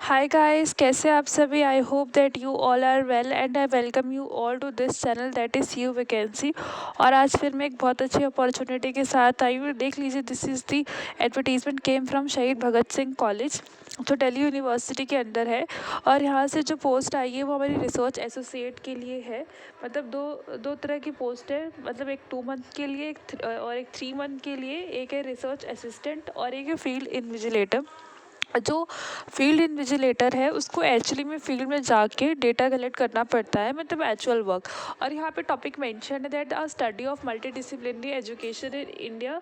Hi guys, कैसे आप सभी। I hope that you all are well and I welcome you all to this channel that is you vacancy. और आज फिर मैं एक बहुत अच्छी अपॉर्चुनिटी के साथ आई हूँ। देख लीजिए, this is the advertisement came from शहीद भगत सिंह कॉलेज जो दिल्ली यूनिवर्सिटी के अंदर है। और यहाँ से जो पोस्ट आई है वो हमारी रिसर्च एसोसिएट के लिए है। मतलब दो दो तरह की पोस्ट है, मतलब एक 2 मंथ के लिए और एक 3 मंथ के लिए। एक है रिसर्च असिस्टेंट और एक है फील्ड इन्विजिलेटर। जो फील्ड इन्विजिलेटर है उसको एक्चुअली में फील्ड में जाके डेटा कलेक्ट करना पड़ता है, मतलब एक्चुअल वर्क। और यहाँ पे टॉपिक मेंशन है that study of multi disciplinary education in India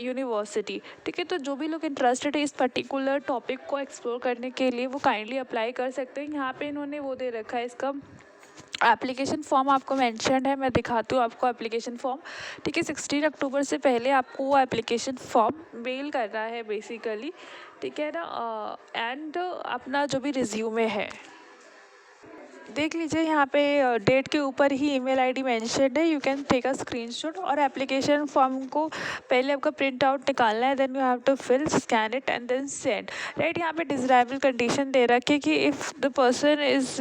university. ठीक है, तो जो भी लोग इंटरेस्टेड है इस पर्टिकुलर टॉपिक को एक्सप्लोर करने के लिए वो काइंडली अप्लाई कर सकते हैं। यहाँ पे इन्होंने वो दे रखा है, इसका एप्लीकेशन फॉर्म आपको मेंशन्ड है। मैं दिखाती हूँ आपको एप्लीकेशन फॉर्म। ठीक है, 16 अक्टूबर से पहले आपको वो एप्लीकेशन फॉर्म मेल करना है बेसिकली। ठीक है ना। एंड अपना जो भी रिज्यूमे है देख लीजिए, यहाँ पे डेट के ऊपर ही ईमेल आईडी मेंशन्ड है। You can take a screenshot. और एप्लीकेशन फॉर्म को पहले आपका प्रिंट आउट निकालना है, then you have to fill, scan it and then send. Right, यहाँ पे डिजराइबल कंडीशन दे रखी है कि if the person is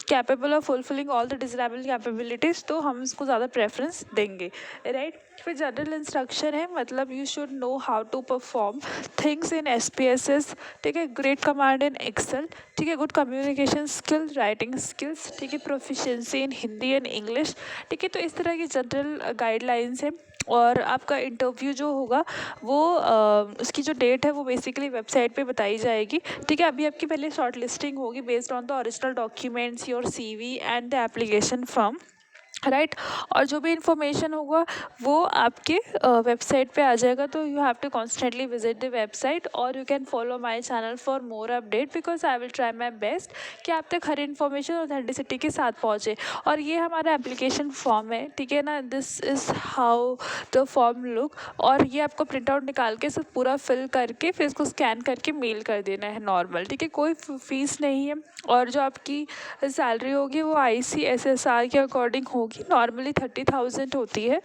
capable of fulfilling all the desirable capabilities, तो हम इसको ज़्यादा प्रेफरेंस देंगे। राइट, फिर जनरल इंस्ट्रक्शन है, मतलब you should know how to perform things in SPSS। ठीक है, ग्रेट कमांड इन एक्सेल। ठीक है, good communication skill, writing skills. ठीक है, proficiency in Hindi and English. ठीक है, तो इस तरह की जनरल गाइडलाइंस है। और आपका इंटरव्यू जो होगा वो उसकी जो डेट है वो बेसिकली वेबसाइट पे बताई जाएगी। ठीक है, अभी आपकी पहले शॉर्ट लिस्टिंग होगी based on the original documents, your CV and the application form. Right, और जो भी इंफॉर्मेशन होगा वो आपके वेबसाइट पे आ जाएगा। तो you have to constantly visit the website और you can follow my channel for more update, because I will try my best कि आप तक हर इन्फॉर्मेशन ऑथेंटिसिटी के साथ पहुँचे। और ये हमारा एप्लीकेशन फॉर्म है, ठीक है ना। This is how the form look. और ये आपको प्रिंट आउट निकाल के सब पूरा फिल करके फिर इसको स्कैन करके मेल कर देना है नॉर्मल। ठीक है, कोई फीस नहीं है। और जो आपकी सैलरी होगी वो ICSSR के अकॉर्डिंग होगी, नॉर्मली 30,000 होती है।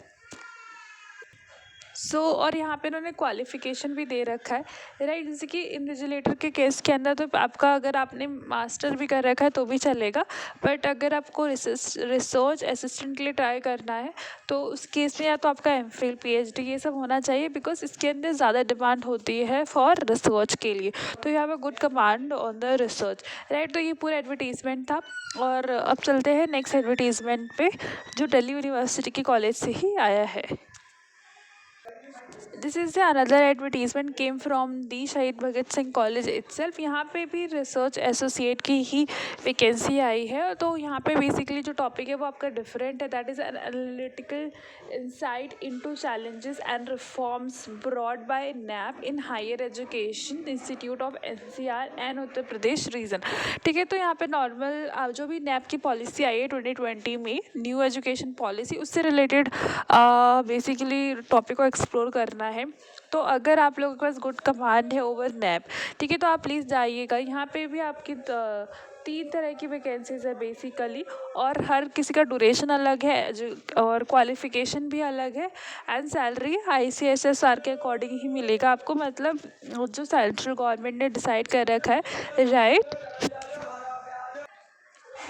और यहाँ पे इन्होंने क्वालिफिकेशन भी दे रखा है। राइट, जैसे कि इन्विजिलेटर के केस के अंदर तो आपका अगर आपने मास्टर भी कर रखा है तो भी चलेगा। बट अगर आपको रिसर्च असिस्टेंट के लिए ट्राई करना है तो उस केस में या तो आपका MPhil PhD ये सब होना चाहिए, बिकॉज इसके अंदर ज़्यादा डिमांड होती है फॉर रिसर्च के लिए। तो you have a good command on the research. Right, तो ये पूरा एडवर्टीजमेंट था। और अब चलते हैं नेक्स्ट एडवर्टीजमेंट पे, जो दिल्ली यूनिवर्सिटी के कॉलेज से ही आया है। This is another advertisement came from the शहीद भगत सिंह कॉलेज इटसेल्फ। यहाँ पे भी रिसर्च एसोसिएट की ही वैकेंसी आई है। तो यहाँ पे बेसिकली जो टॉपिक है वो आपका डिफरेंट है, that is an analytical insight into challenges and reforms brought by NAP in higher education institute of NCR and Uttar Pradesh region. ठीक है, तो यहाँ पे नॉर्मल जो भी NAP की पॉलिसी आई है 2020 में, न्यू एजुकेशन पॉलिसी, उससे रिलेटेड बेसिकली टॉपिक को एक्सप्लोर करना है। तो अगर आप लोगों के पास गुड कमांड है ओवर NAP, ठीक है, तो आप प्लीज़ जाइएगा। यहाँ पे भी आपकी 3 तरह की वैकेंसीज है बेसिकली। और हर किसी का ड्यूरेशन अलग है और क्वालिफिकेशन भी अलग है। एंड सैलरी ICSSR के अकॉर्डिंग ही मिलेगा आपको, मतलब जो सेंट्रल गवर्नमेंट ने डिसाइड कर रखा है। राइट,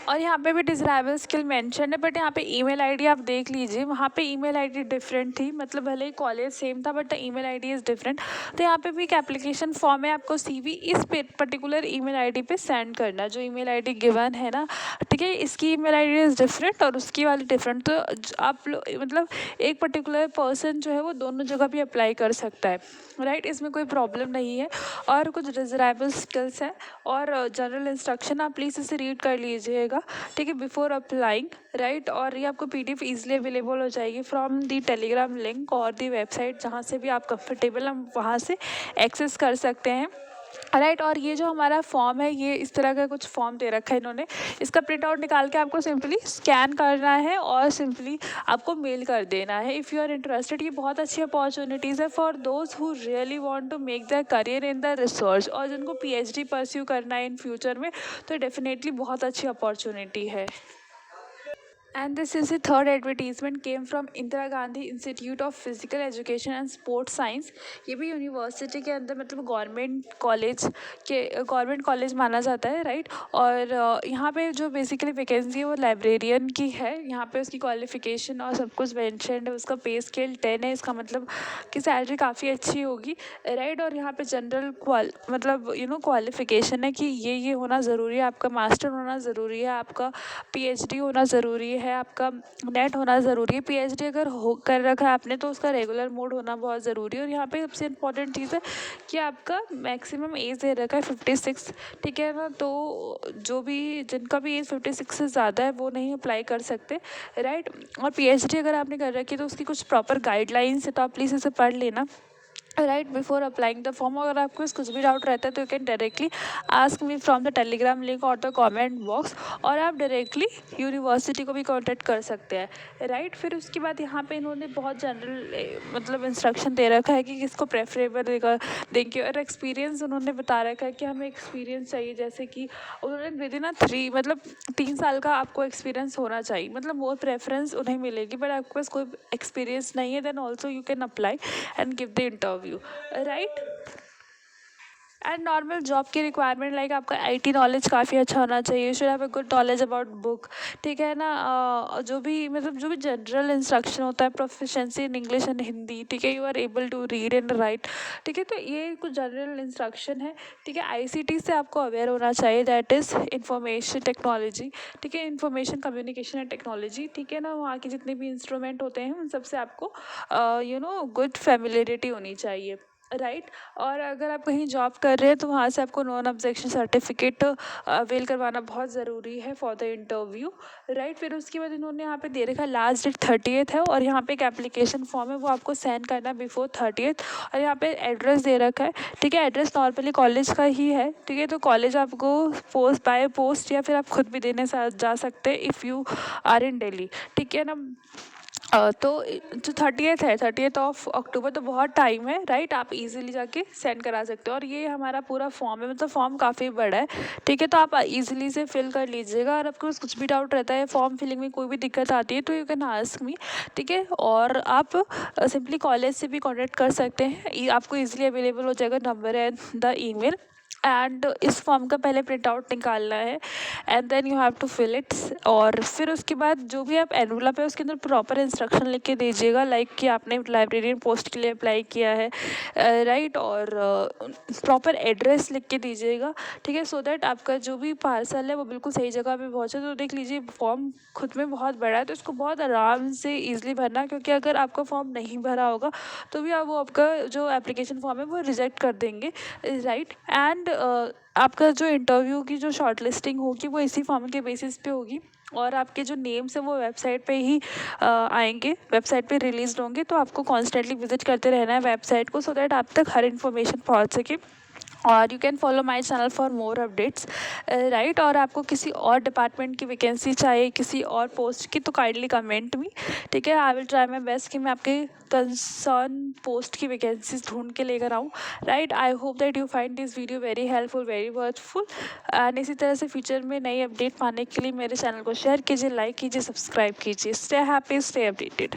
और यहाँ पे भी डिज़राइबल स्किल मेंशन है। बट यहाँ पे ईमेल आईडी आप देख लीजिए, वहाँ पे ईमेल आईडी डिफरेंट थी, मतलब भले ही कॉलेज सेम था but email ID is different. तो यहाँ पे भी एक एप्लीकेशन फॉर्म है, आपको CV इस पर्टिकुलर ईमेल आईडी पे सेंड करना है, जो ईमेल आईडी गिवन है ना। ठीक है, इसकी ईमेल आईडी इज़ डिफरेंट और उसकी वाली डिफरेंट। तो आप लोग मतलब एक पर्टिकुलर पर्सन जो है वो दोनों जगह भी अप्लाई कर सकता है। राइट, इसमें कोई प्रॉब्लम नहीं है। और कुछ डिज़राइबल स्किल्स हैं और जनरल इंस्ट्रक्शन आप प्लीज़ इसे रीड कर लीजिएगा। ठीक है, बिफोर अप्लाइंग। राइट, और ये आपको PDF ईजिली अवेलेबल हो जाएगी फ्रॉम दी टेलीग्राम लिंक और दी वेबसाइट, जहाँ से भी आप कंफर्टेबल हम वहाँ से एक्सेस कर सकते हैं। राइट, और ये जो हमारा फॉर्म है ये इस तरह का कुछ फॉर्म दे रखा है इन्होंने। इसका प्रिंट आउट निकाल के आपको सिंपली स्कैन करना है और सिंपली आपको मेल कर देना है इफ़ यू आर इंटरेस्टेड। ये बहुत अच्छी अपॉर्चुनिटीज़ है for those who really want to make the career in the research, और जिनको PhD परस्यू करना है इन फ्यूचर में, तो डेफिनेटली बहुत अच्छी अपॉर्चुनिटी है। And this is the third advertisement came from Indira Gandhi institute of physical education and sports science. ये भी यूनिवर्सिटी के अंदर मतलब गवर्नमेंट कॉलेज माना जाता है, राइट। और यहाँ पे जो बेसिकली वैकेंसी है वो लाइब्रेरियन की है। यहाँ पे उसकी क्वालिफिकेशन और सब कुछ मेंशन्ड है। उसका पे स्केल 10 है, इसका मतलब कि सैलरी काफ़ी अच्छी होगी, राइट। और यहाँ पे जनरल मतलब क्वालिफिकेशन है कि ये होना ज़रूरी है, आपका मास्टर होना ज़रूरी है, आपका पीएचडी होना ज़रूरी है, आपका नेट होना ज़रूरी है। पीएचडी अगर हो कर रखा है आपने तो उसका रेगुलर मोड होना बहुत ज़रूरी है। और यहाँ पे सबसे इम्पोर्टेंट चीज़ है कि आपका मैक्सिमम एज दे रखा है 56, ठीक है ना। तो जो भी जिनका भी एज 56 से ज़्यादा है वो नहीं अप्लाई कर सकते, राइट। और पीएचडी अगर आपने कर रखी है तो उसकी कुछ प्रॉपर गाइडलाइंस है, तो आप प्लीज़ इसे पढ़ लेना, right, before applying the form. अगर आपको कुछ भी डाउट रहता है तो you can directly ask me from the Telegram link और द कमेंट बॉक्स, और आप डायरेक्टली यूनिवर्सिटी को भी कांटेक्ट कर सकते हैं, राइट। फिर उसके बाद यहाँ पे इन्होंने बहुत जनरल मतलब इंस्ट्रक्शन दे रखा है कि किसको प्रेफरेबल देंगे। और एक्सपीरियंस उन्होंने बता रखा है कि हमें एक्सपीरियंस चाहिए, जैसे कि उन्होंने दे दी ना 3 साल का आपको एक्सपीरियंस होना चाहिए, मतलब वो प्रेफरेंस उन्हें मिलेगी। बट आपके पास कोई एक्सपीरियंस नहीं है then also you can apply and give the interview, right. And normal job की रिक्वायरमेंट लाइक आपका आईटी नॉलेज काफ़ी अच्छा होना चाहिए, you should have a good knowledge about book, ठीक है ना। जो भी जनरल इंस्ट्रक्शन होता है, proficiency in English and Hindi, ठीक है, you are able to read and write, ठीक है। तो ये कुछ जनरल इंस्ट्रक्शन है, ठीक है। आईसीटी से आपको अवेयर होना चाहिए, दैट इज़ इंफॉर्मेशन टेक्नोलॉजी, ठीक है, इंफॉर्मेशन कम्युनिकेशन एंड टेक्नोलॉजी, ठीक है ना। वहाँ के जितने भी इंस्ट्रूमेंट होते हैं उन सबसे आपको गुड फेमिलियरिटी होनी चाहिए, राइट। और अगर आप कहीं जॉब कर रहे हैं तो वहाँ से आपको नॉन ऑब्जेक्शन सर्टिफिकेट अवेल करवाना बहुत ज़रूरी है फॉर द इंटरव्यू, राइट। फिर उसके बाद इन्होंने यहाँ पे दे रखा है लास्ट डेट 30th है, और यहाँ पे एक एप्लीकेशन फॉर्म है वो आपको सेंड करना है बिफोर 30th। और यहाँ पे एड्रेस दे रखा है, ठीक है। एड्रेस नॉर्मली कॉलेज का ही है, ठीक है। तो कॉलेज आपको बाय पोस्ट या फिर आप खुद भी देने जा सकते हैं if you are in Delhi, ठीक है ना। तो जो 30th है, 30th ऑफ अक्टूबर, तो बहुत टाइम है, राइट। आप इजीली जाके सेंड करा सकते हो। और ये हमारा पूरा फॉर्म है, मतलब फॉर्म काफ़ी बड़ा है, ठीक है। तो आप इजीली से फिल कर लीजिएगा। और आपको कुछ भी डाउट रहता है फॉर्म फिलिंग में, कोई भी दिक्कत आती है तो यू कैन आस्क मी, ठीक है। और आप सिंपली कॉलेज से भी कॉन्टेक्ट कर सकते हैं, आपको ईजिली अवेलेबल हो जाएगा number and the email. And इस फॉर्म का पहले प्रिंट आउट निकालना है and then you have to fill it. और फिर उसके बाद जो भी आप एनवलप है उसके अंदर प्रॉपर इंस्ट्रक्शन लिख के दीजिएगा, लाइक कि आपने लाइब्रेरियन पोस्ट के लिए अप्लाई किया है, राइट। और प्रॉपर एड्रेस लिख के दीजिएगा, ठीक है, सो दैट आपका जो भी पार्सल है वो बिल्कुल सही जगह पे पहुँचे। तो देख लीजिए फॉर्म खुद में बहुत बड़ा है, तो इसको बहुत आराम से ईजिली भरना, क्योंकि अगर आपका फॉर्म नहीं भरा होगा तो भी आप वो आपका जो एप्लीकेशन फॉर्म है वो रिजेक्ट कर देंगे, राइट। एंड आपका जो इंटरव्यू की जो शॉर्ट लिस्टिंग होगी वो इसी फॉर्म के बेसिस पे होगी। और आपके जो नेम्स हैं वो वेबसाइट पे ही आएंगे, वेबसाइट पे रिलीज होंगे। तो आपको कॉन्स्टेंटली विजिट करते रहना है वेबसाइट को, सो दैट आप तक हर इन्फॉर्मेशन पहुंच सके। और you can follow my channel for more updates, right. और आपको किसी और डिपार्टमेंट की वैकेंसी चाहिए, किसी और पोस्ट की, तो काइंडली कमेंट मी, ठीक है। आई विल ट्राई माई बेस्ट कि मैं आपके कंसर्न पोस्ट की वैकेंसीज ढूंढ के लेकर आऊँ, right. I hope that you find this video very helpful, very worthful. And इसी तरह से फ्यूचर में नई अपडेट पाने के लिए मेरे चैनल को शेयर कीजिए, लाइक कीजिए, सब्सक्राइब कीजिए। Stay happy, stay updated.